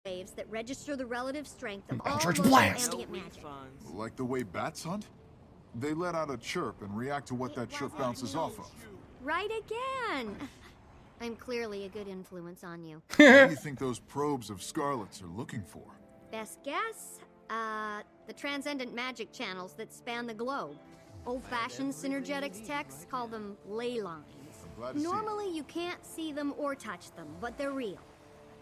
waves that register the relative strength of all Eldritch local Blast. ambient magic. Like the way bats hunt? They let out a chirp and react to what that chirp bounces off of. Right again! I'm clearly a good influence on you. What do you think those probes of Scarlet's are looking for? Best guess? The transcendent magic channels that span the globe. Old-fashioned synergetics texts call them ley lines. Glad to see Normally you can't see them or touch them, but they're real.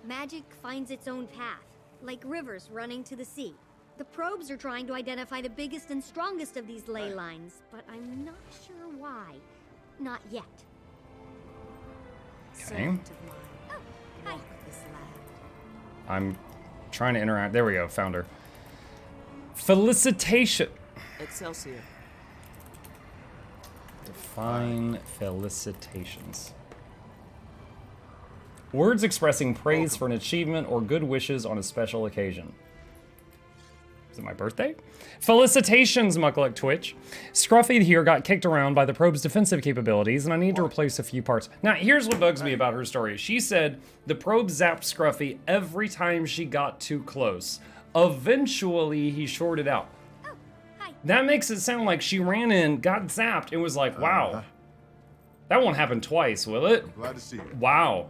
Magic finds its own path, like rivers running to the sea. The probes are trying to identify the biggest and strongest of these ley lines, but I'm not sure why. Not yet. Okay. Oh, hi. I'm trying to interact. There we go. Found her. Felicitation. Excelsior. Define felicitations. Words expressing praise for an achievement or good wishes on a special occasion. Is it my birthday? Felicitations, Mukluk Twitch. Scruffy here got kicked around by the probe's defensive capabilities, and I need to replace a few parts. Now, here's what bugs me about her story. She said the probe zapped Scruffy every time she got too close. Eventually, he shorted out. Oh, hi. That makes it sound like she ran in, got zapped, and was like, wow. That won't happen twice, will it? Glad to see you. Wow.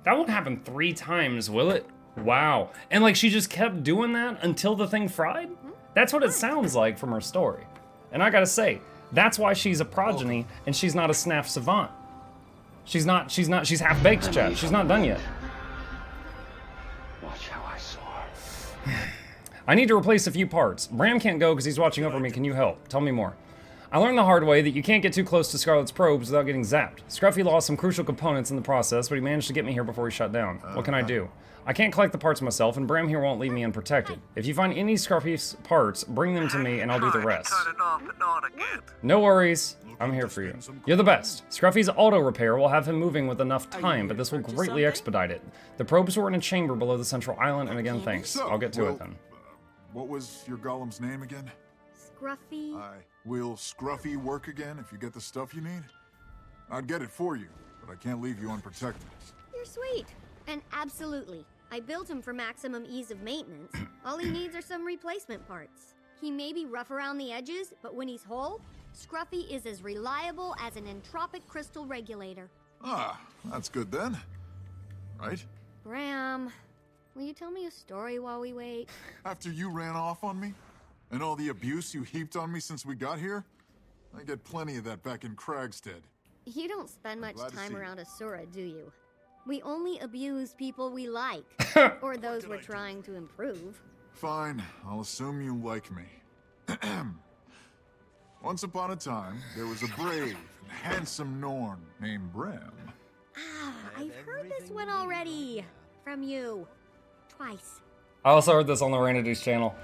That won't happen 3 times, will it? Wow. And like she just kept doing that until the thing fried? That's what it sounds like from her story. And I gotta say, that's why she's a progeny and she's not a snaff savant. She's half-baked, chat. She's not done yet. Watch how I soar. I need to replace a few parts. Bram can't go because he's watching over me. Can you help? Tell me more. I learned the hard way that you can't get too close to Scarlet's probes without getting zapped. Scruffy lost some crucial components in the process, but he managed to get me here before he shut down. What can I do? I can't collect the parts myself, and Bram here won't leave me unprotected. If you find any Scruffy's parts, bring them to me and I'll do the rest. No worries. I'm here for you. You're the best. Scruffy's auto repair will have him moving with enough time, but this will greatly expedite it. The probes were in a chamber below the central island, and again, thanks. So, I'll get to it then. What was your golem's name again? Scruffy. Will Scruffy work again if you get the stuff you need? I'd get it for you, but I can't leave you unprotected. You're sweet. And absolutely. I built him for maximum ease of maintenance. All he needs are some replacement parts. He may be rough around the edges, but when he's whole, Scruffy is as reliable as an entropic crystal regulator. Ah, that's good then. Right? Bram, will you tell me a story while we wait? After you ran off on me? And all the abuse you heaped on me since we got here? I get plenty of that back in Kragstead. You don't spend much glad to time see you. around Asura, do you? We only abuse people we like. Or those we're trying to improve. Fine, I'll assume you like me. Once upon a time, there was a brave and handsome Norn named Bram. Ah, I've heard this one already. From you. Twice. I also heard this on the Ranity's channel.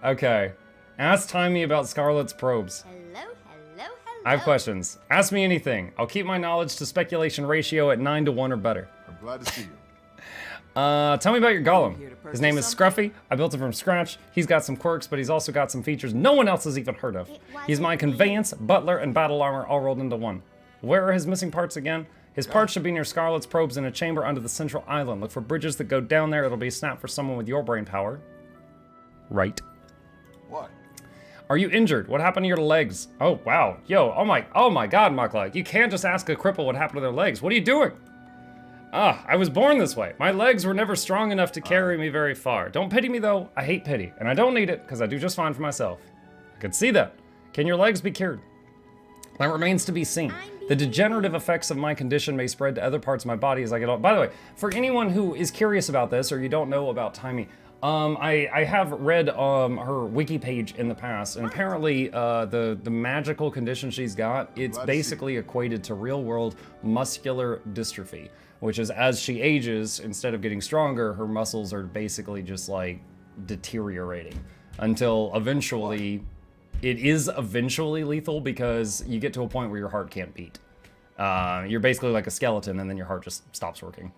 Okay. Ask Taimi about Scarlet's probes. Hello. I have questions. Ask me anything. I'll keep my knowledge to speculation ratio at 9 to 1 or better. I'm glad to see you. Tell me about your golem. His name is Scruffy. I built him from scratch. He's got some quirks, but he's also got some features no one else has even heard of. He's my conveyance, butler, and battle armor all rolled into one. Where are his missing parts again? His parts should be near Scarlet's probes in a chamber under the central island. Look for bridges that go down there. It'll be a snap for someone with your brain power. Right. What? Are you injured? What happened to your legs? Oh, wow. Yo, oh my god, Mukluk. You can't just ask a cripple what happened to their legs. What are you doing? I was born this way. My legs were never strong enough to carry me very far. Don't pity me, though. I hate pity, and I don't need it, because I do just fine for myself. I could see that. Can your legs be cured? That remains to be seen. The degenerative effects of my condition may spread to other parts of my body as I get older. By the way, for anyone who is curious about this, or you don't know about Taimi, I have read her wiki page in the past, and apparently the magical condition she's got, it's basically equated to real-world muscular dystrophy, which is as she ages, instead of getting stronger, her muscles are basically just like deteriorating until eventually, it is eventually lethal because you get to a point where your heart can't beat. You're basically like a skeleton and then your heart just stops working.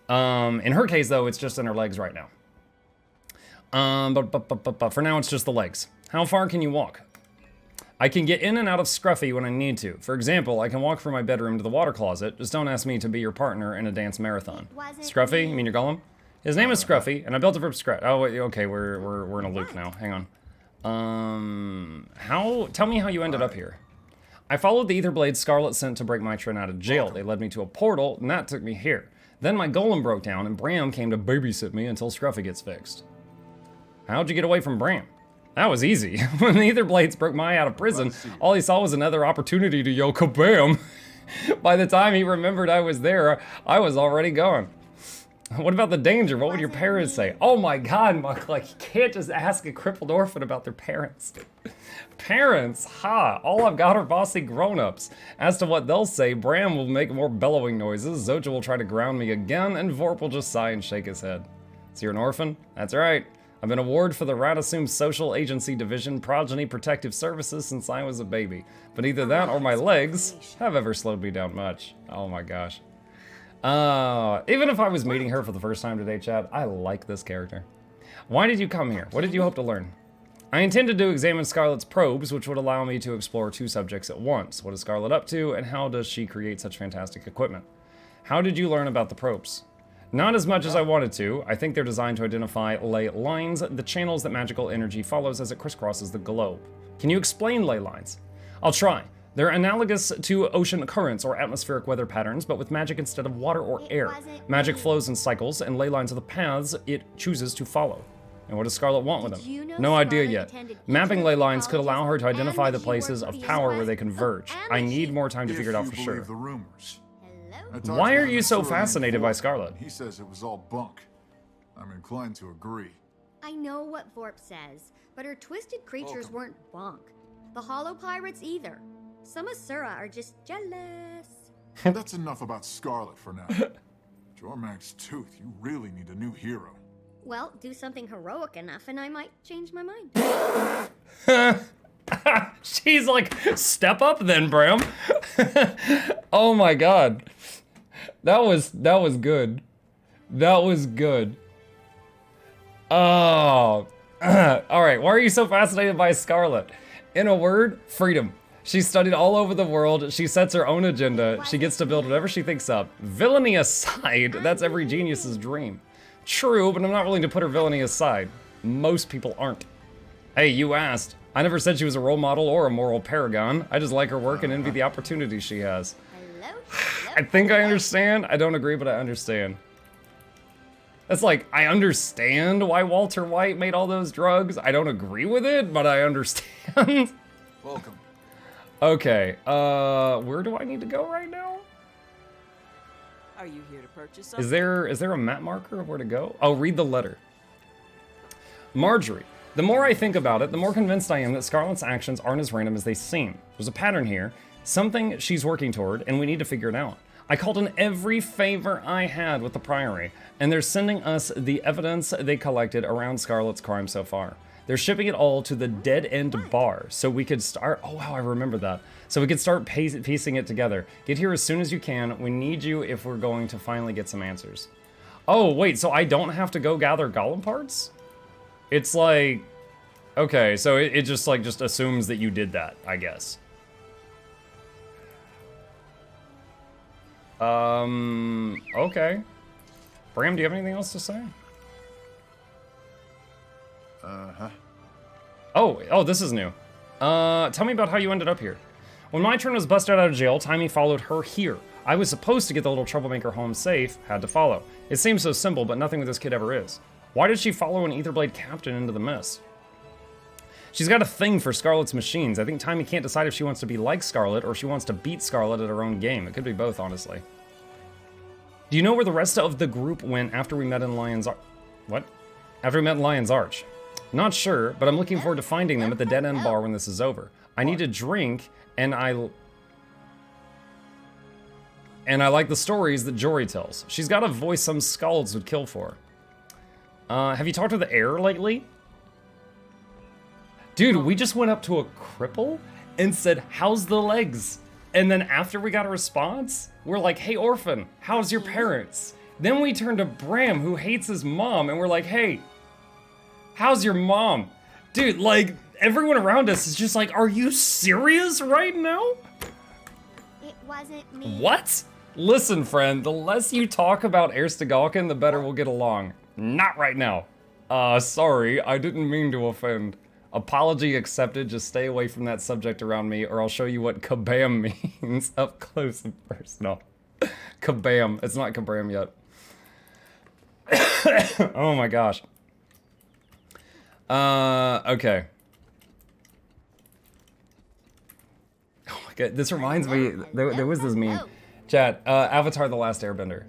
In her case though, it's just in her legs right now. But for now, it's just the legs. How far can you walk? I can get in and out of Scruffy when I need to. For example, I can walk from my bedroom to the water closet. Just don't ask me to be your partner in a dance marathon. Scruffy? You mean your golem? His name is Scruffy, and I built it from scratch. Oh, wait, okay, we're in a loop now. Hang on. Tell me how you ended up here. I followed the ether blades Scarlet sent to break my train out of jail. They led me to a portal, and that took me here. Then my golem broke down, and Bram came to babysit me until Scruffy gets fixed. How'd you get away from Bram? That was easy. When the ether blades broke my out of prison, all he saw was another opportunity to yo kabam. By the time he remembered I was there, I was already gone. What about the danger? What would your parents say? Oh my god, Mukluk, you can't just ask a crippled orphan about their parents. Parents? Ha! All I've got are bossy grown-ups. As to what they'll say, Bram will make more bellowing noises, Zoja will try to ground me again, and Vorp will just sigh and shake his head. So you're an orphan? That's right. I've been a ward for the Radasum Social Agency Division Progeny Protective Services since I was a baby. But either that or my legs have ever slowed me down much. Oh my gosh. Even if I was meeting her for the first time today, Chad, I like this character. Why did you come here? What did you hope to learn? I intended to examine Scarlet's probes, which would allow me to explore 2 subjects at once. What is Scarlet up to, and how does she create such fantastic equipment? How did you learn about the probes? Not as much as I wanted to. I think they're designed to identify ley lines, the channels that magical energy follows as it crisscrosses the globe. Can you explain ley lines? I'll try. They're analogous to ocean currents or atmospheric weather patterns, but with magic instead of water or air. Magic flows in cycles, and ley lines are the paths it chooses to follow. And what does Scarlet want with them? No idea yet. Mapping ley lines could allow her to identify the places of power where they converge. I need more time to figure it out for sure. Why are you so fascinated by Scarlet? He says it was all bunk. I'm inclined to agree. I know what Vorp says, but her twisted creatures weren't bunk. The Hollow Pirates either. Some Asura are just jealous. That's enough about Scarlet for now. Jormag's tooth, you really need a new hero. Well, do something heroic enough and I might change my mind. She's like, step up then, Bram. Oh my god. That was good. That was good. Oh. Alright, why are you so fascinated by Scarlet? In a word, freedom. She studied all over the world, she sets her own agenda, she gets to build whatever she thinks up. Villainy aside, that's every genius's dream. True, but I'm not willing to put her villainy aside. Most people aren't. Hey, you asked. I never said she was a role model or a moral paragon. I just like her work and envy the opportunities she has. I think I understand. I don't agree, but I understand. That's like, I understand why Walter White made all those drugs. I don't agree with it, but I understand. Welcome. Okay, where do I need to go right now? Are you here to purchase something? Is there a map marker of where to go? Oh, read the letter. Marjorie. The more I think about it, the more convinced I am that Scarlet's actions aren't as random as they seem. There's a pattern here, something she's working toward, and we need to figure it out. I called in every favor I had with the Priory, and they're sending us the evidence they collected around Scarlet's crime so far. They're shipping it all to the Dead End Bar, so we could start, oh wow, I remember that. So we could start piecing it together. Get here as soon as you can. We need you if we're going to finally get some answers. Oh, wait, so I don't have to go gather golem parts? It's like, okay, so it just like, just assumes that you did that, I guess. Okay. Bram, do you have anything else to say? Oh, this is new. Tell me about how you ended up here. When my turn was busted out of jail, Taimi followed her here. I was supposed to get the little troublemaker home safe, had to follow. It seems so simple, but nothing with this kid ever is. Why did she follow an Etherblade captain into the mist? She's got a thing for Scarlet's machines. I think Taimi can't decide if she wants to be like Scarlet or if she wants to beat Scarlet at her own game. It could be both, honestly. Do you know where the rest of the group went after we met in Lion's Arch? What? After we met in Lion's Arch. Not sure, but I'm looking forward to finding them at the Dead End Bar when this is over. I need a drink, and I like the stories that Jory tells. She's got a voice some skalds would kill for. Have you talked to the heir lately? Dude, we just went up to a cripple and said, how's the legs? And then after we got a response, we're like, hey, orphan, how's your parents? Then we turned to Bram, who hates his mom, and we're like, hey, how's your mom? Dude, like, everyone around us is just like, are you serious right now? It wasn't me. What? Listen, friend, the less you talk about Erstegalken, the better we'll get along. Not right now. Sorry, I didn't mean to offend. Apology accepted, just stay away from that subject around me or I'll show you what kabam means up close and personal. Kabam, it's not kabam yet. Oh my gosh. Okay. Oh my god, this reminds me, there was this meme. Chat, Avatar The Last Airbender.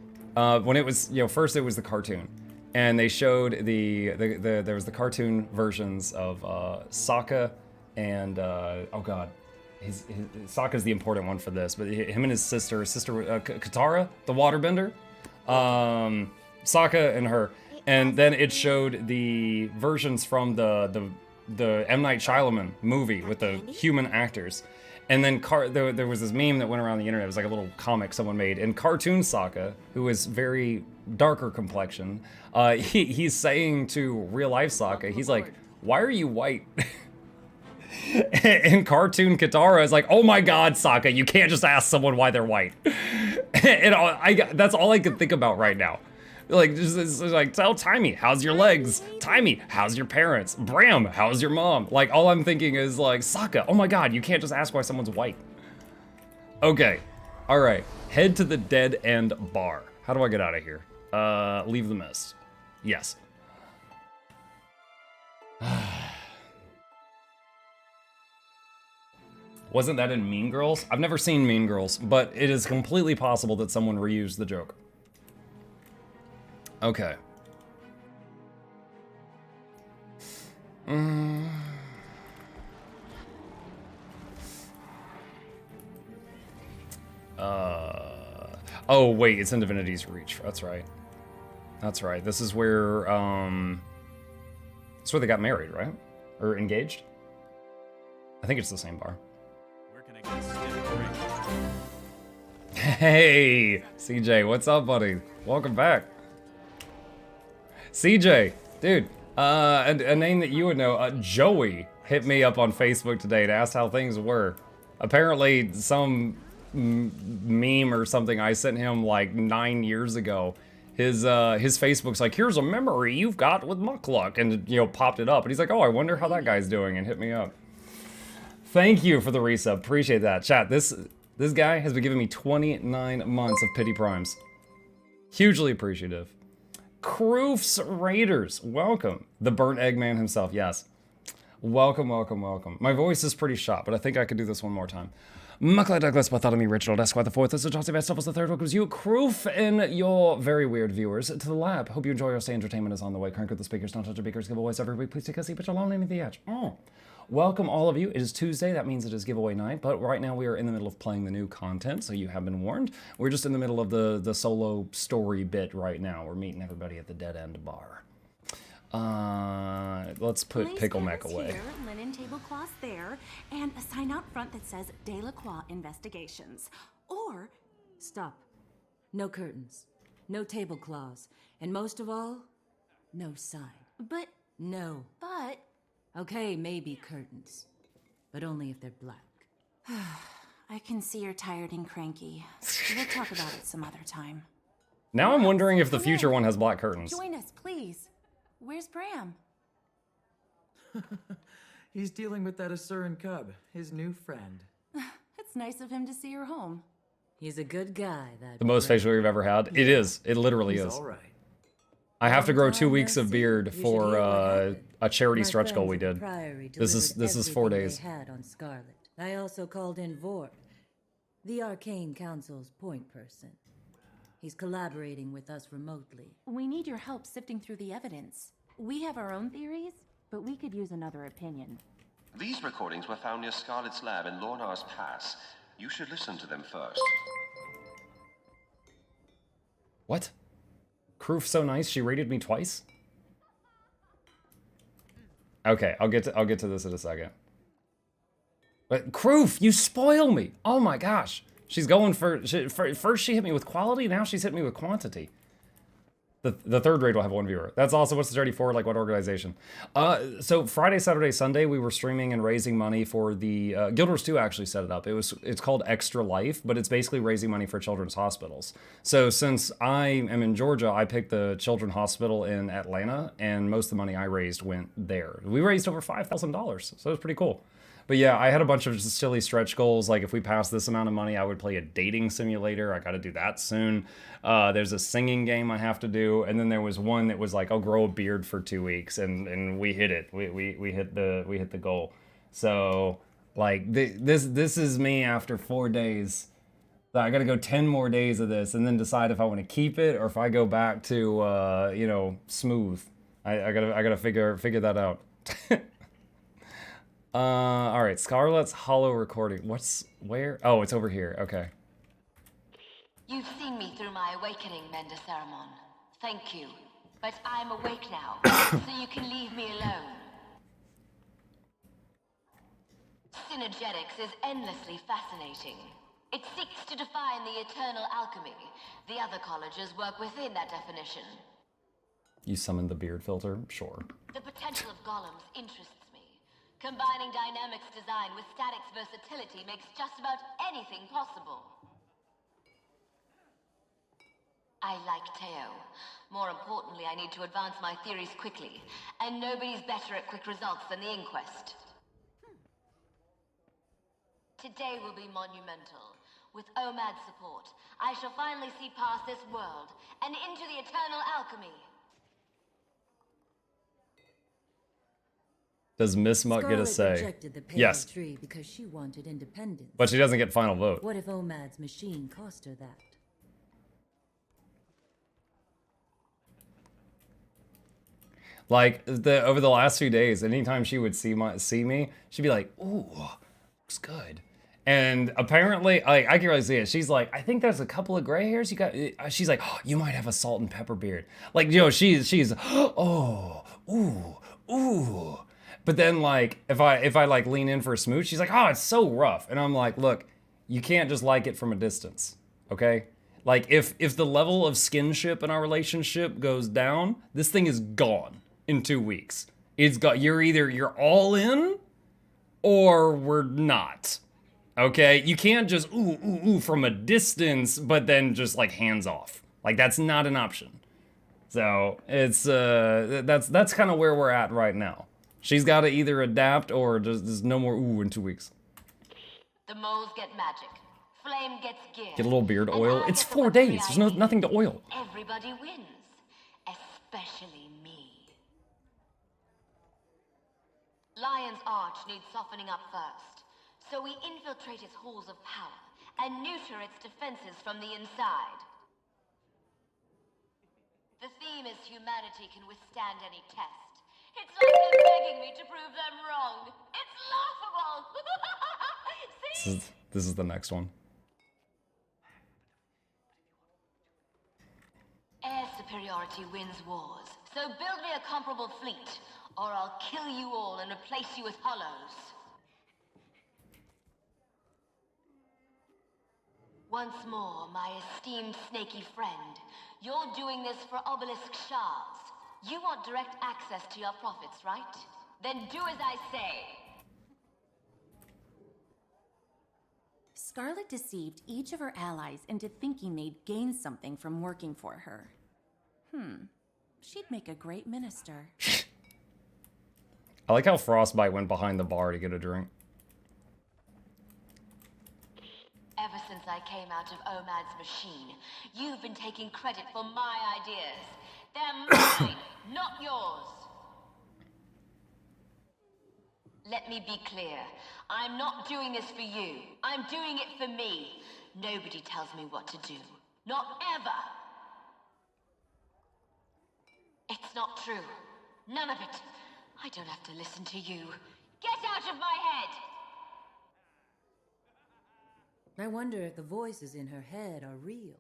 When it was, first it was the cartoon. And they showed there was the cartoon versions of Sokka and, oh god. Sokka's the important one for this, but him and his sister Katara, the waterbender. Sokka and her. And then it showed the versions from the M. Night Shyamalan movie with the human actors. And then there was this meme that went around the internet. It was like a little comic someone made. And cartoon Sokka, who is very darker complexion, he's saying to real life Sokka, he's like, "Why are you white?" And cartoon Katara is like, "Oh my God, Sokka, you can't just ask someone why they're white." And that's all I can think about right now. Like, just like, tell Taimi, how's your legs? Taimi, how's your parents? Bram, how's your mom? Like, all I'm thinking is like, Sokka, oh my god, you can't just ask why someone's white. Okay, all right, head to the Dead End Bar. How do I get out of here? Leave the mist. Yes. Wasn't that in Mean Girls? I've never seen Mean Girls, but it is completely possible that someone reused the joke. Okay. Oh wait, it's in Divinity's Reach. That's right. That's right. This is where it's where they got married, right? Or engaged? I think it's the same bar. Where can I get a stiff drink? Hey, CJ, what's up, buddy? Welcome back. CJ, dude, a name that you would know, Joey hit me up on Facebook today to ask how things were. Apparently, some meme or something I sent him like 9 years ago. His Facebook's like, here's a memory you've got with Mukluk, and popped it up, and he's like, oh, I wonder how that guy's doing, and hit me up. Thank you for the resub, appreciate that. Chat, this guy has been giving me 29 months of pity primes. Hugely appreciative. Kroof's Raiders, welcome. The Burnt Eggman himself, yes. Welcome, welcome, welcome. My voice is pretty shot, but I think I could do this one more time. Mukluk Douglas, Bartholomew, Reginald, Esquire the Fourth, this is Joseph Estopoulos the Third, welcomes you, Kroof, and your very weird viewers to the lab. Hope you enjoy your stay. Entertainment is on the way. Crank with the speakers, don't touch your beakers, giveaways every week. Please take a seat, but you're lonely at the edge. Welcome all of you. It is Tuesday, that means it is giveaway night, but right now we are in the middle of playing the new content, so you have been warned. We're just in the middle of the solo story bit right now. We're meeting everybody at the Dead End Bar. Let's put Pickle Mac away. Here, linen tablecloths there, and a sign out front that says Delacroix Investigations. Or, Stop. No curtains, no tablecloths, and most of all, no sign. but, No. but, Okay, maybe curtains, but only if they're black. I can see you're tired and cranky. We'll talk about it some other time. Now I'm wondering if the Come future in. one has black curtains. Join us, please. Where's Bram? He's dealing with that Asuran cub, his new friend. It's nice of him to see you're home. He's a good guy, that The most facial we've ever had. It is. It literally He's is. all right. I have to grow 2 Long weeks time of no beard see. You should for hear what happened. a charity My stretch goal friends we at the did. Priory This is delivered 4 everything days. they had on Scarlet. I also called in Vort, the Arcane Council's point person. He's collaborating with us remotely. We need your help sifting through the evidence. We have our own theories, but we could use another opinion. These recordings were found near Scarlet's lab in Lornar's Pass. You should listen to them first. What? Kroof so nice she rated me twice? Okay, I'll get to this in a second. But Kroof, you spoil me. Oh my gosh. She's going for first she hit me with quality, now she's hit me with quantity. The third raid will have 1 viewer. That's also what's the 34, like what organization? So Friday, Saturday, Sunday, we were streaming and raising money for the Guild Wars 2 actually set it up. It's called Extra Life, but it's basically raising money for children's hospitals. So since I am in Georgia, I picked the Children's Hospital in Atlanta, and most of the money I raised went there. We raised over $5,000, so it was pretty cool. But yeah, I had a bunch of silly stretch goals. Like if we passed this amount of money, I would play a dating simulator. I got to do that soon. There's a singing game I have to do. And then there was one that was like, I'll grow a beard for 2 weeks. And we hit it. We hit the goal. So like this is me after 4 days. I got to go 10 more days of this and then decide if I want to keep it or if I go back to, you know, smooth. I gotta figure that out. All right, Scarlet's hollow recording. Where? Oh, it's over here. Okay. You've seen me through my awakening, Mender Ceramon. Thank you. But I'm awake now, so you can leave me alone. Synergetics is endlessly fascinating. It seeks to define the eternal alchemy. The other colleges work within that definition. You summoned the beard filter? Sure. The potential of golems interests me. Combining dynamics design with statics versatility makes just about anything possible. I like Teo. More importantly, I need to advance my theories quickly, and nobody's better at quick results than the Inquest. Today will be monumental. With OMAD's support, I shall finally see past this world and into the eternal alchemy. Does Miss Muck get a say? Rejected the pale yes. tree because she wanted independence. But she doesn't get final vote. What if OMAD's machine cost her that? Like over the last few days, anytime she would see me, she'd be like, "Ooh, looks good." And apparently, I can really see it. She's like, "I think there's a couple of gray hairs you got." She's like, oh, "You might have a salt and pepper beard." Like, you know, she's oh, ooh. But then like if I like lean in for a smooch, she's like, "Oh, it's so rough." And I'm like, "Look, you can't just like it from a distance, okay? Like if the level of skinship in our relationship goes down, this thing is gone in 2 weeks. It's got you're all in or we're not. Okay? You can't just ooh from a distance but then just like hands off. Like that's not an option." So, it's that's kind of where we're at right now. She's got to either adapt or there's no more ooh in 2 weeks. The moles get magic. Flame gets gear. Get a little beard oil. It's 4 days. There's nothing to oil. Everybody wins, especially me. Lion's Arch needs softening up first, so we infiltrate its halls of power and neuter its defenses from the inside. The theme is humanity can withstand any test. It's like they're begging me to prove them wrong. It's laughable. See? This is the next one. Air superiority wins wars. So build me a comparable fleet, or I'll kill you all and replace you with hollows. Once more, my esteemed snaky friend, you're doing this for obelisk shards. You want direct access to your profits, right? Then do as I say. Scarlet deceived each of her allies into thinking they'd gain something from working for her. She'd make a great minister. I like how Frostbite went behind the bar to get a drink. Ever since I came out of OMAD's machine, you've been taking credit for my ideas. They're mine, not yours. Let me be clear. I'm not doing this for you. I'm doing it for me. Nobody tells me what to do. Not ever. It's not true. None of it. I don't have to listen to you. Get out of my head! I wonder if the voices in her head are real.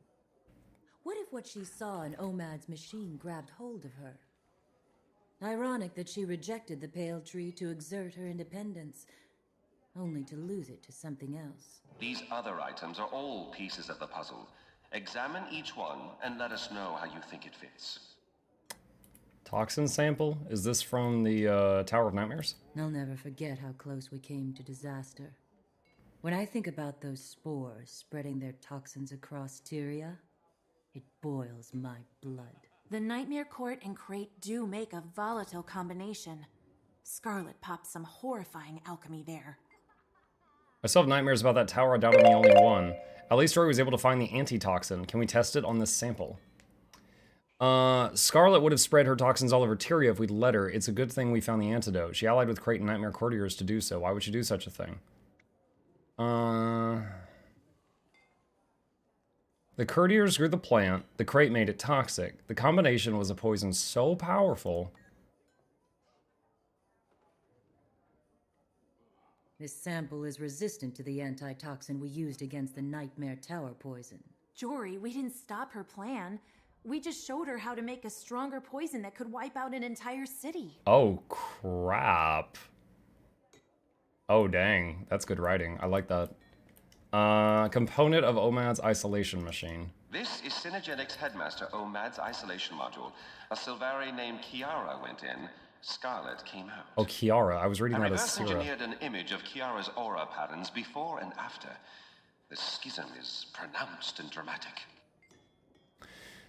What if what she saw in OMAD's machine grabbed hold of her? Ironic that she rejected the pale tree to exert her independence, only to lose it to something else. These other items are all pieces of the puzzle. Examine each one and let us know how you think it fits. Toxin sample? Is this from the Tower of Nightmares? I'll never forget how close we came to disaster. When I think about those spores spreading their toxins across Tyria, it boils my blood. The Nightmare Court and Crate do make a volatile combination. Scarlet popped some horrifying alchemy there. I still have nightmares about that tower. I doubt I'm the only one. At least Rory was able to find the antitoxin. Can we test it on this sample? Scarlet would have spread her toxins all over Tyria if we'd let her. It's a good thing we found the antidote. She allied with Crate and Nightmare Courtiers to do so. Why would she do such a thing? The Courtiers grew the plant. The Crate made it toxic. The combination was a poison so powerful. This sample is resistant to the antitoxin we used against the Nightmare Tower poison. Jory, we didn't stop her plan. We just showed her how to make a stronger poison that could wipe out an entire city. Oh, crap. Oh, dang. That's good writing. I like that. Component of OMAD's isolation machine. This is Synergetics Headmaster OMAD's isolation module. A Sylvari named Kiara went in. Scarlet came out. Oh, Kiara. I was reading I that as reverse Syrah. engineered an image of Kiara's aura patterns before and after. The schism is pronounced and dramatic.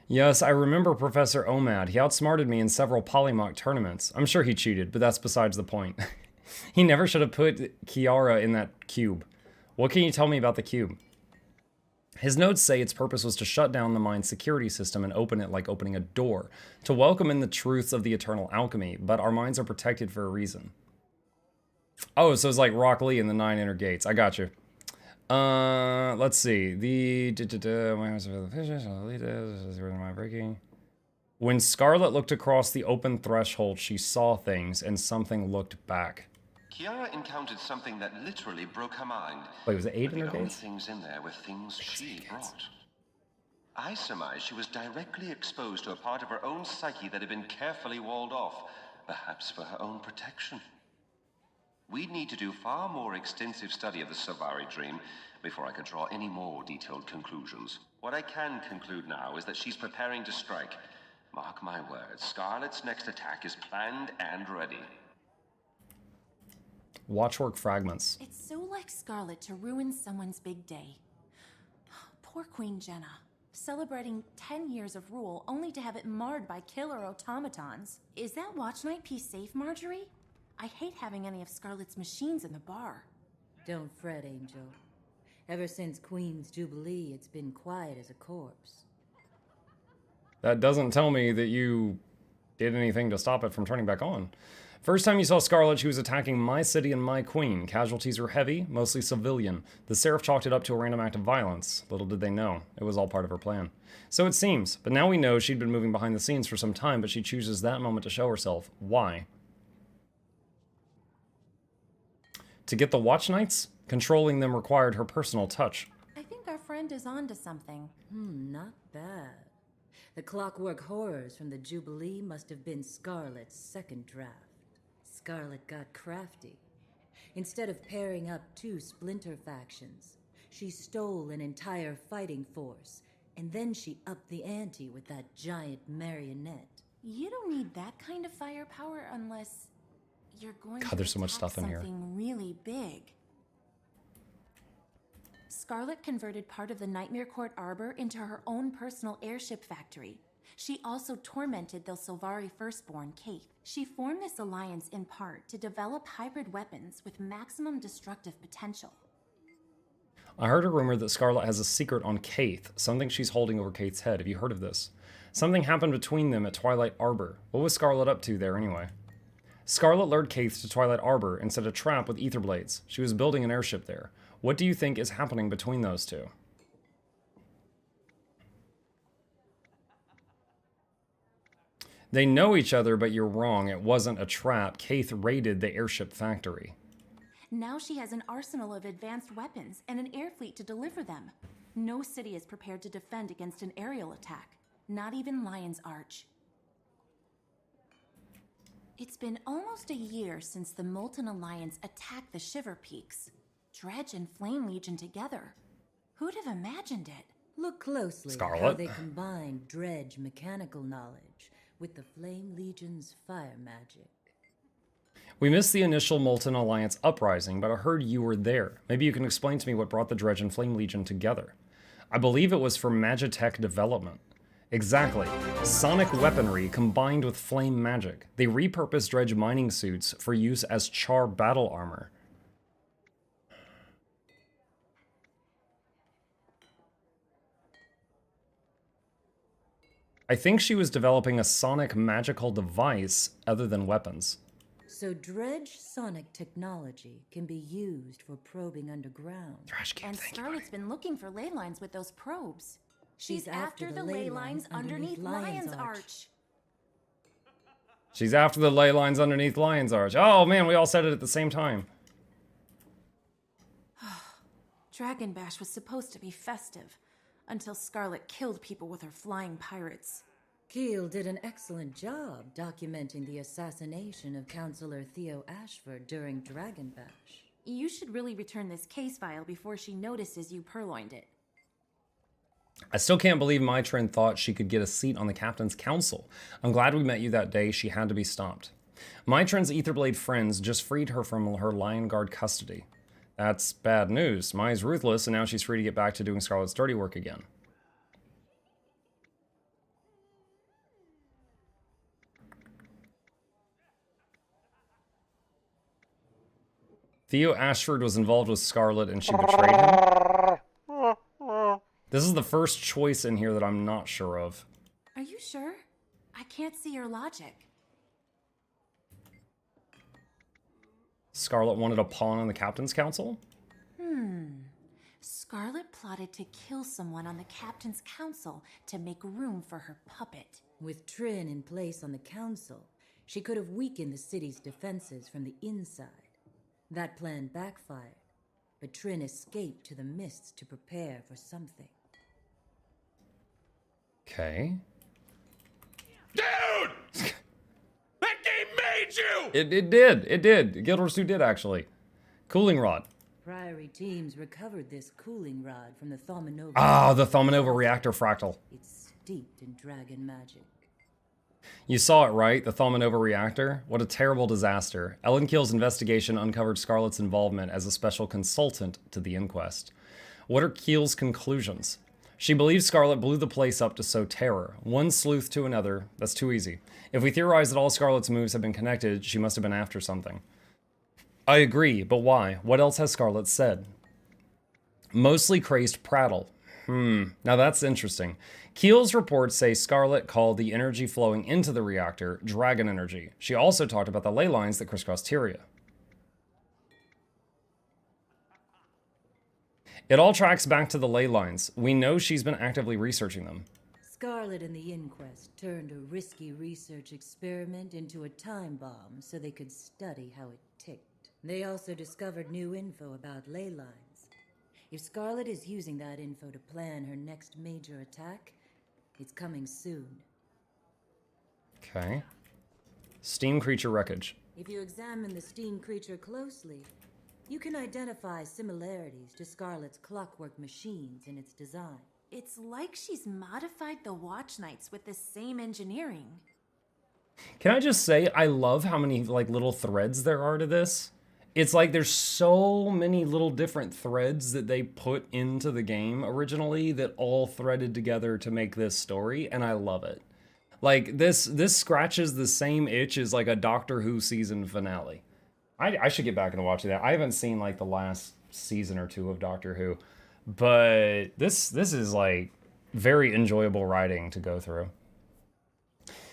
Yes, I remember Professor OMAD. He outsmarted me in several Polymock tournaments. I'm sure he cheated, but that's besides the point. He never should have put Kiara in that cube. What can you tell me about the cube? His notes say its purpose was to shut down the mind's security system and open it like opening a door, to welcome in the truths of the eternal alchemy, but our minds are protected for a reason. Oh, so it's like Rock Lee in the 9 Inner Gates. I got you. Let's see. When Scarlet looked across the open threshold, she saw things, and something looked back. Kiara encountered something that literally broke her mind. Wait, was it 8 But Inner the only Gates? things in there were things she brought. I surmise she was directly exposed to a part of her own psyche that had been carefully walled off, perhaps for her own protection. We'd need to do far more extensive study of the Sylvari dream before I could draw any more detailed conclusions. What I can conclude now is that she's preparing to strike. Mark my words, Scarlet's next attack is planned and ready. Watchwork fragments. It's so like Scarlet to ruin someone's big day. Poor Queen Jenna. Celebrating 10 years of rule only to have it marred by killer automatons. Is that Watch Night piece safe, Marjorie? I hate having any of Scarlet's machines in the bar. Don't fret, Angel. Ever since Queen's Jubilee, it's been quiet as a corpse. That doesn't tell me that you did anything to stop it from turning back on. First time you saw Scarlet, she was attacking my city and my queen. Casualties were heavy, mostly civilian. The Seraph chalked it up to a random act of violence. Little did they know. It was all part of her plan. So it seems, but now we know she'd been moving behind the scenes for some time, but she chooses that moment to show herself. Why? To get the Watch Knights? Controlling them required her personal touch. I think our friend is onto something. Not bad. The clockwork horrors from the Jubilee must have been Scarlet's second draft. Scarlet got crafty. Instead of pairing up 2 splinter factions, she stole an entire fighting force, and then she upped the ante with that giant marionette. You don't need that kind of firepower unless you're going God, to there's so much attack stuff in here. something really big. Scarlet converted part of the Nightmare Court Arbor into her own personal airship factory. She also tormented the Sylvari firstborn, Kaith. She formed this alliance in part to develop hybrid weapons with maximum destructive potential. I heard a rumor that Scarlet has a secret on Kaith, something she's holding over Kaith's head. Have you heard of this? Something happened between them at Twilight Arbor. What was Scarlet up to there anyway? Scarlet lured Kaith to Twilight Arbor and set a trap with ether blades. She was building an airship there. What do you think is happening between those two? They know each other, but you're wrong. It wasn't a trap. Kaith raided the airship factory. Now she has an arsenal of advanced weapons and an air fleet to deliver them. No city is prepared to defend against an aerial attack, not even Lion's Arch. It's been almost a year since the Molten Alliance attacked the Shiver Peaks. Dredge and Flame Legion together. Who'd have imagined it? Look closely at how Scarlet? they combine Dredge mechanical knowledge with the Flame Legion's fire magic. We missed the initial Molten Alliance uprising, but I heard you were there. Maybe you can explain to me what brought the Dredge and Flame Legion together. I believe it was for Magitech development. Exactly. Sonic weaponry combined with flame magic. They repurposed Dredge mining suits for use as Char battle armor. I think she was developing a sonic magical device other than weapons. So Dredge sonic technology can be used for probing underground. And Scarlet's been looking for ley lines with those probes. She's after the ley lines underneath Lion's Arch. She's after the ley lines underneath Lion's Arch. Oh man, we all said it at the same time. Dragon Bash was supposed to be festive, until Scarlet killed people with her flying pirates. Keel did an excellent job documenting the assassination of Counselor Theo Ashford during Dragon Bash. You should really return this case file before she notices you purloined it. I still can't believe Mytrin thought she could get a seat on the Captain's Council. I'm glad we met you that day. She had to be stopped. Mytrin's Etherblade friends just freed her from her Lion Guard custody. That's bad news. Mai's ruthless, and now she's free to get back to doing Scarlet's dirty work again. Theo Ashford was involved with Scarlet and she betrayed him. This is the first choice in here that I'm not sure of. Are you sure? I can't see your logic. Scarlet wanted a pawn on the Captain's Council? Scarlet plotted to kill someone on the Captain's Council to make room for her puppet. With Trin in place on the council, she could have weakened the city's defenses from the inside. That plan backfired, but Trin escaped to the mists to prepare for something. Okay. Dude! That game made you! It did. Guild Wars 2 did, actually. Cooling Rod. Priory teams recovered this cooling rod from the Thaumanova. Ah, the Thaumanova reactor fractal. It's steeped in dragon magic. You saw it, right? The Thaumanova reactor? What a terrible disaster. Ellen Keel's investigation uncovered Scarlet's involvement as a special consultant to the inquest. What are Keel's conclusions? She believes Scarlet blew the place up to sow terror. One sleuth to another. That's too easy. If we theorize that all Scarlet's moves have been connected, she must have been after something. I agree, but why? What else has Scarlet said? Mostly crazed prattle. Now that's interesting. Keel's reports say Scarlet called the energy flowing into the reactor dragon energy. She also talked about the ley lines that crisscross Tyria. It all tracks back to the ley lines. We know she's been actively researching them. Scarlet and the inquest turned a risky research experiment into a time bomb so they could study how it ticked. They also discovered new info about ley lines. If Scarlet is using that info to plan her next major attack, it's coming soon. Okay. Steam creature wreckage. If you examine the steam creature closely, you can identify similarities to Scarlet's clockwork machines in its design. It's like she's modified the Watch Knights with the same engineering. Can I just say, I love how many like little threads there are to this. It's like there's so many little different threads that they put into the game originally that all threaded together to make this story, and I love it. Like, this scratches the same itch as like a Doctor Who season finale. I should get back into watching that. I haven't seen like the last season or two of Doctor Who, but this is like very enjoyable writing to go through.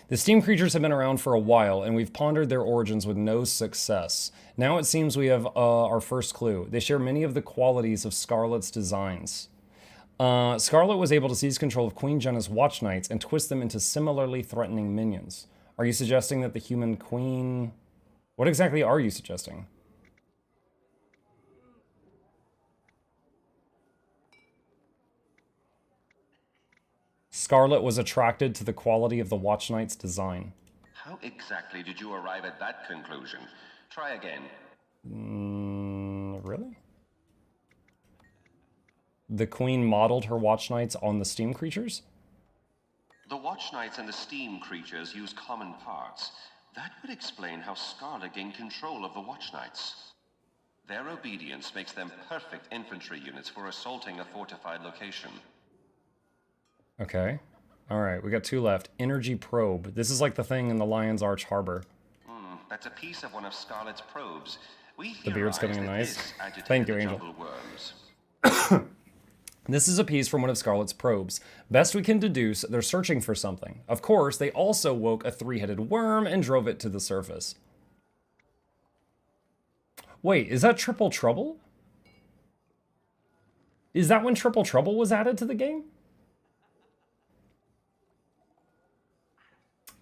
The steam creatures have been around for a while, and we've pondered their origins with no success. Now it seems we have our first clue. They share many of the qualities of Scarlet's designs. Scarlet was able to seize control of Queen Jenna's Watch Knights and twist them into similarly threatening minions. Are you suggesting that the human queen... What exactly are you suggesting? Scarlet was attracted to the quality of the Watch Knight's design. How exactly did you arrive at that conclusion? Try again. Really? The Queen modeled her Watch Knights on the steam creatures? The Watch Watch Knights and the Steam creatures use common parts, that would explain how Scarlet gained control of the Watch Knights. Their obedience makes them perfect infantry units for assaulting a fortified location. Okay. All right, we got 2 left. Energy probe. This is like the thing in the Lion's Arch Harbor. That's a piece of one of Scarlet's probes. We The beard's theorize coming in that nice. this agitated Thank you, the Angel. jungle worms. This is a piece from one of Scarlet's probes. Best we can deduce, they're searching for something. Of course, they also woke a 3-headed worm and drove it to the surface. Wait, is that Triple Trouble? Is that when Triple Trouble was added to the game?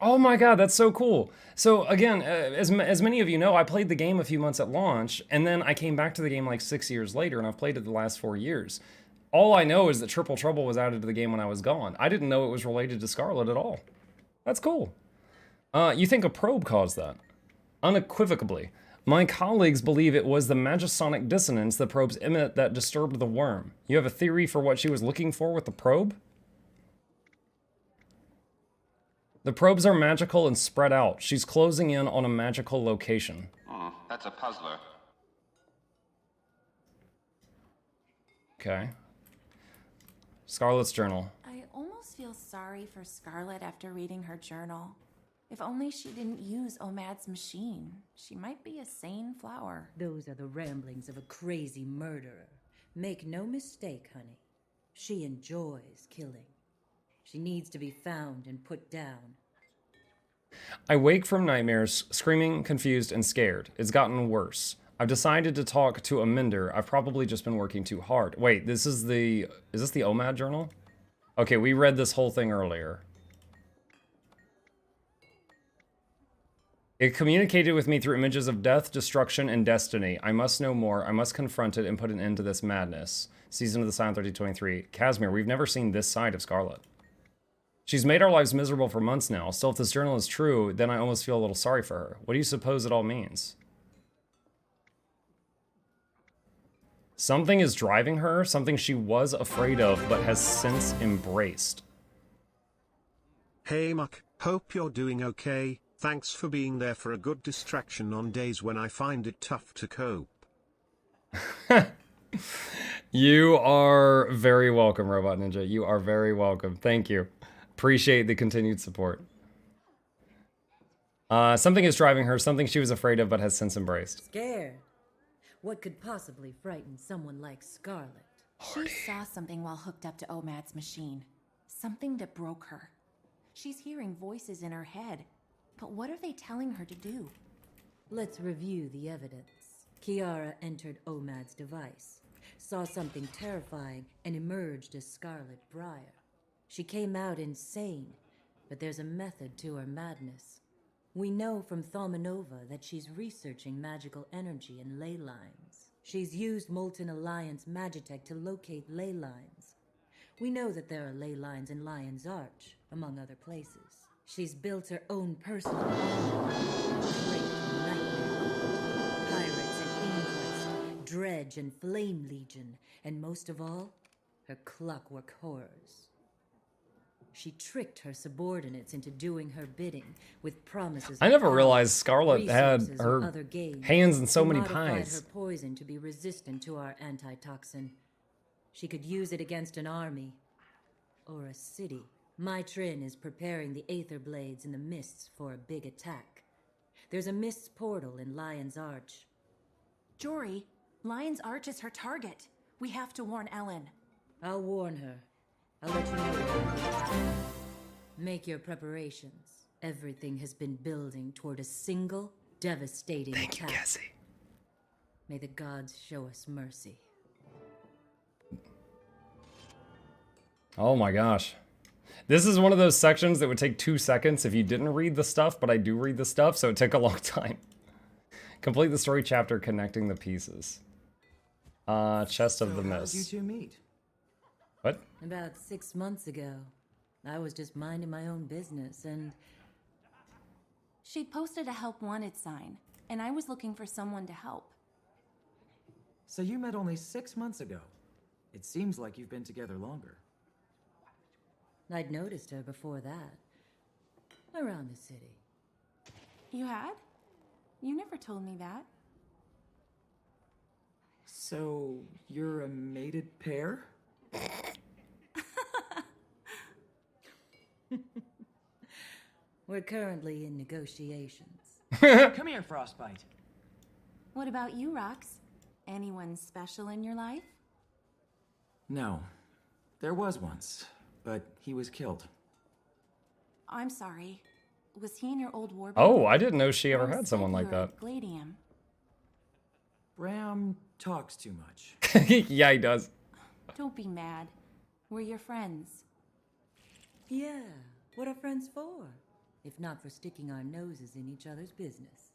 Oh my god, that's so cool. So again, as many of you know, I played the game a few months at launch, and then I came back to the game like 6 years later, and I've played it the last 4 years. All I know is that Triple Trouble was added to the game when I was gone. I didn't know it was related to Scarlet at all. That's cool. You think a probe caused that? Unequivocally. My colleagues believe it was the magisonic dissonance the probes emit that disturbed the worm. You have a theory for what she was looking for with the probe? The probes are magical and spread out. She's closing in on a magical location. That's a puzzler. Okay. Scarlet's journal. I almost feel sorry for Scarlet after reading her journal. If only she didn't use Omad's machine. She might be a sane flower. Those are the ramblings of a crazy murderer. Make no mistake, honey. She enjoys killing. She needs to be found and put down. I wake from nightmares, screaming, confused, and scared. It's gotten worse. I've decided to talk to a mender. I've probably just been working too hard. Wait, is this the OMAD journal? Okay, we read this whole thing earlier. It communicated with me through images of death, destruction, and destiny. I must know more. I must confront it and put an end to this madness. Season of the Silent 3023. Casimir, we've never seen this side of Scarlet. She's made our lives miserable for months now. Still, if this journal is true, then I almost feel a little sorry for her. What do you suppose it all means? Something is driving her, something she was afraid of but has since embraced. Hey Muck, hope you're doing okay. Thanks for being there for a good distraction on days when I find it tough to cope. You are very welcome, Robot Ninja. You are very welcome. Thank you. Appreciate the continued support. Something is driving her, something she was afraid of but has since embraced. Scared? What could possibly frighten someone like Scarlet? She saw something while hooked up to Omad's machine. Something that broke her. She's hearing voices in her head. But what are they telling her to do? Let's review the evidence. Kiara entered Omad's device, saw something terrifying, and emerged as Scarlet Briar. She came out insane, but there's a method to her madness. We know from Thaumanova that she's researching magical energy and ley lines. She's used Molten Alliance Magitech to locate ley lines. We know that there are ley lines in Lion's Arch, among other places. She's built her own personal army, great nightmare cult, pirates and inquest, dredge and flame legion, and most of all, her clockwork horrors. She tricked her subordinates into doing her bidding with promises. I never realized Scarlet had her hands in so many modified pies. her poison to be resistant to our antitoxin. She could use it against an army or a city. My Trin is preparing the Aether Blades in the mists for a big attack. There's a mists portal in Lion's Arch. Jory, Lion's Arch is her target. We have to warn Ellen. I'll warn her. I'll let you know when we attack. Make your preparations. Everything has been building toward a single, devastating attack. Thank you, Cassie. May the gods show us mercy. Oh my gosh. This is one of those sections that would take 2 seconds if you didn't read the stuff, but I do read the stuff, so it took a long time. Complete the story chapter connecting the pieces. Chest of the Mist. How did you two meet? What? About 6 months ago, I was just minding my own business and... She'd posted a help wanted sign, and I was looking for someone to help. So you met only 6 months ago. It seems like you've been together longer. I'd noticed her before that, Around the city. You had? You never told me that. So, you're a mated pair? We're currently in negotiations. Come here, Frostbite. What about you, Rox? Anyone special in your life? No. There was once, but he was killed. I'm sorry. Was he in your old war? Oh, I didn't know she ever Bram had someone said like you were that. at Gladium. Bram talks too much. Yeah, he does. Don't be mad. We're your friends. Yeah, what are friends for? If not for sticking our noses in each other's business.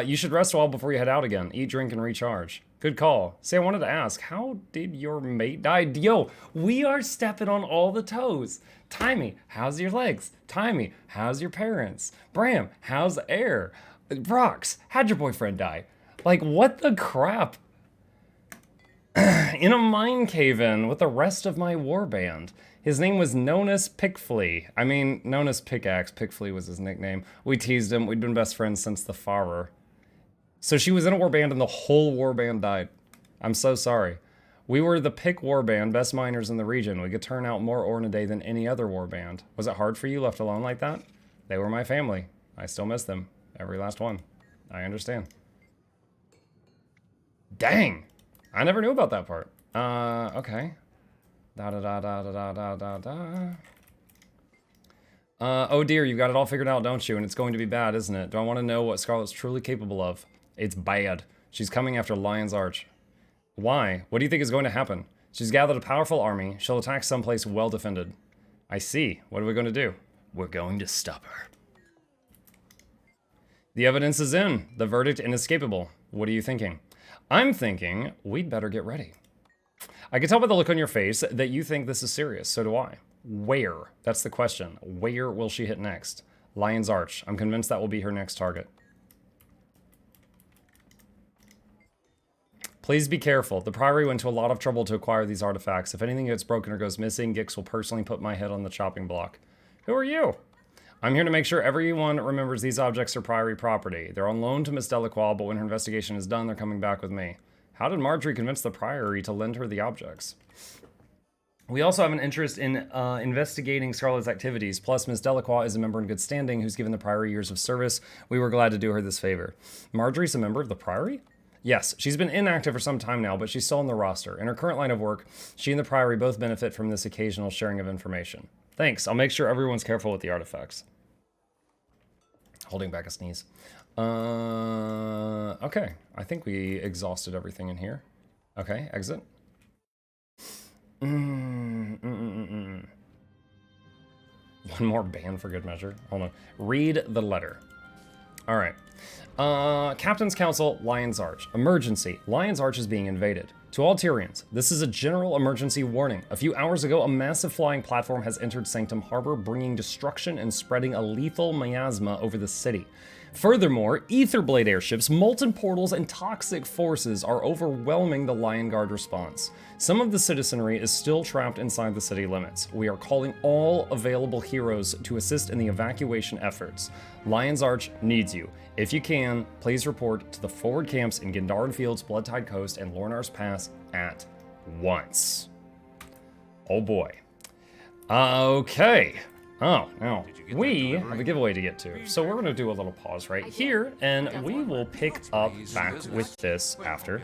You should rest a while before you head out again. Eat, drink, and recharge. Good call. See, I wanted to ask, how did your mate die? Yo, we are stepping on all the toes. Taimi, how's your legs? Taimi, how's your parents? Bram, how's the air? Rox, how'd your boyfriend die? Like, what the crap? In a mine cave-in with the rest of my warband. His name was Nonus Pickflea. I mean, Nonus Pickaxe. Pickflea was his nickname. We teased him. We'd been best friends since the Farer. So she was in a warband and the whole warband died. I'm so sorry. We were the Pick warband, best miners in the region. We could turn out more ore in a day than any other warband. Was it hard for you left alone like that? They were my family. I still miss them. Every last one. I understand. Dang! I never knew about that part. Okay. Oh dear, you've got it all figured out, don't you? And it's going to be bad, isn't it? Do I want to know what Scarlet's truly capable of? It's bad. She's coming after Lion's Arch. Why? What do you think is going to happen? She's gathered a powerful army. She'll attack someplace well defended. I see. What are we going to do? We're going to stop her. The evidence is in. The verdict inescapable. What are you thinking? I'm thinking we'd better get ready. I can tell by the look on your face that you think this is serious. So do I. Where? That's the question. Where will she hit next? Lion's Arch. I'm convinced that will be her next target. Please be careful. The Priory went to a lot of trouble to acquire these artifacts. If anything gets broken or goes missing, Gix will personally put my head on the chopping block. Who are you? I'm here to make sure everyone remembers these objects are Priory property. They're on loan to Miss Delacroix, but when her investigation is done, they're coming back with me. How did Marjorie convince the Priory to lend her the objects? We also have an interest in investigating Scarlet's activities, plus Miss Delacroix is a member in good standing who's given the Priory years of service. We were glad to do her this favor. Marjorie's a member of the Priory? Yes, she's been inactive for some time now, but she's still on the roster. In her current line of work, she and the Priory both benefit from this occasional sharing of information. Thanks, I'll make sure everyone's careful with the artifacts. Holding back a sneeze. Okay, I think we exhausted everything in here. Okay, exit. One more ban for good measure. Hold on. Read the letter. All right. Captain's Council, Lion's Arch. Emergency. Lion's Arch is being invaded. To all Tyrians, this is a general emergency warning. A few hours ago, a massive flying platform has entered Sanctum Harbor, bringing destruction and spreading a lethal miasma over the city. Furthermore, Etherblade airships, molten portals, and toxic forces are overwhelming the Lion Guard response. Some of the citizenry is still trapped inside the city limits. We are calling all available heroes to assist in the evacuation efforts. Lion's Arch needs you. If you can, please report to the forward camps in Gandharan Fields, Bloodtide Coast, and Lornar's Pass at once. Oh boy. Okay. Oh, now we have a giveaway to get to. So we're going to do a little pause right here, and we will pick up back with this after